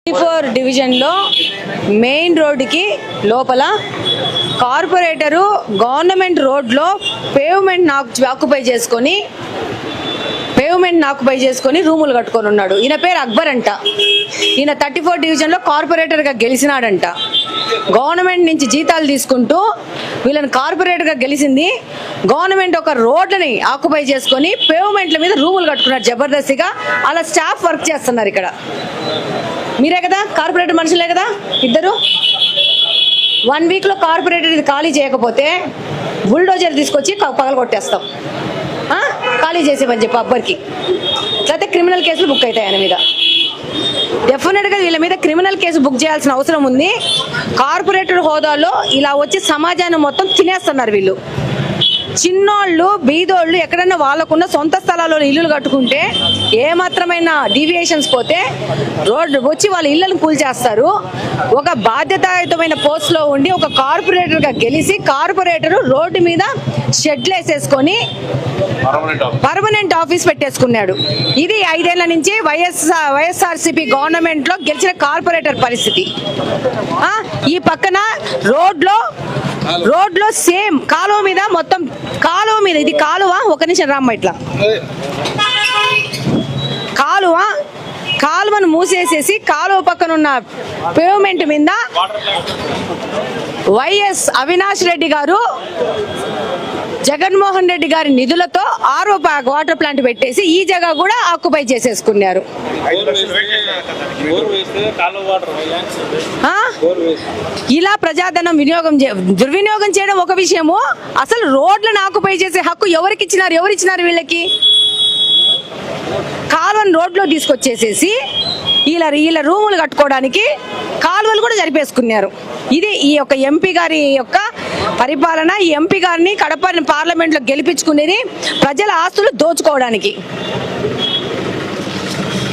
4 డివిజన్లో మెయిన్ రోడ్డుకి లోపల కార్పొరేటరు గవర్నమెంట్ రోడ్లో పేవ్మెంట్ ఆక్యుపై చేసుకొని రూములు కట్టుకొని ఉన్నాడు. ఈయన పేరు అక్బర్ అంట. ఈయన 34 డివిజన్లో కార్పొరేటర్గా గెలిచినాడంట. గవర్నమెంట్ నుంచి జీతాలు తీసుకుంటూ వీళ్ళని కార్పొరేటర్గా గెలిచింది. గవర్నమెంట్ ఒక రోడ్లని ఆక్యుపై చేసుకొని పేవ్మెంట్ల మీద రూములు కట్టుకున్నారు జబర్దస్తిగా. అలా స్టాఫ్ వర్క్ చేస్తున్నారు. ఇక్కడ మీరే కదా కార్పొరేటర్ మనుషులే కదా ఇద్దరు. 1 వీక్లో కార్పొరేటర్ ఇది ఖాళీ చేయకపోతే బుల్డోజర్ తీసుకొచ్చి పగలు కొట్టేస్తాం. ఖాళీ చేసేమని చెప్పి అబ్బర్కి. లేకపోతే క్రిమినల్ కేసులు బుక్ అవుతాయి ఆయన మీద. డెఫినెట్గా వీళ్ళ మీద క్రిమినల్ కేసు బుక్ చేయాల్సిన అవసరం ఉంది. కార్పొరేటర్ హోదాలో ఇలా వచ్చి సమాజాన్ని మొత్తం తినేస్తున్నారు వీళ్ళు. చిన్నోళ్ళు బీదోళ్ళు ఎక్కడన్నా వాళ్ళకున్న సొంత స్థలాల్లో ఇల్లులు కట్టుకుంటే ఏమాత్రమైన డీవియేషన్స్ పోతే రోడ్డు వచ్చి వాళ్ళ ఇళ్లను కూల్చేస్తారు. ఒక బాధ్యతాయుతమైన పోస్ట్లో ఉండి ఒక కార్పొరేటర్గా గెలిచి కార్పొరేటర్ రోడ్డు మీద షెడ్లు వేసేసుకొని పర్మనెంట్ ఆఫీస్ పెట్టేసుకున్నాడు. ఇది 5 ఏళ్ల నుంచి వైఎస్ఆర్సీపీ గవర్నమెంట్లో గెలిచిన కార్పొరేటర్ పరిస్థితి. ఈ పక్కన రోడ్లో సేమ్ కాలువ మీద మొత్తం కాలువ మీద ఇది కాలువ. ఒక నిమిషం రామ్మ. ఇట్లా కాలువను మూసేసేసి కాలువ పక్కన ఉన్న పేవ్మెంట్ మీద వైఎస్ అవినాష్ రెడ్డి గారు జగన్మోహన్ రెడ్డి గారి నిధులతో ఆరో వాటర్ ప్లాంట్ పెట్టేసి ఈ జగ కూడా ఆక్యుపై చేసేసుకున్నారు. ఇలా ప్రజాధనం దుర్వినియోగం చేయడం ఒక విషయము. అసలు రోడ్లను ఆక్యుపై చేసే హక్కు ఎవరిచ్చినారు వీళ్ళకి? కాలువను రోడ్లో తీసుకొచ్చేసేసి వీళ్ళ రూములు కట్టుకోవడానికి కాలువలు కూడా జరిపేసుకున్నారు. ఇది ఈ యొక్క ఎంపీ గారి యొక్క పరిపాలన. ఈ ఎంపీ గారిని కడప పార్లమెంట్లో గెలిపించుకునేది ప్రజల ఆస్తులు దోచుకోవడానికి.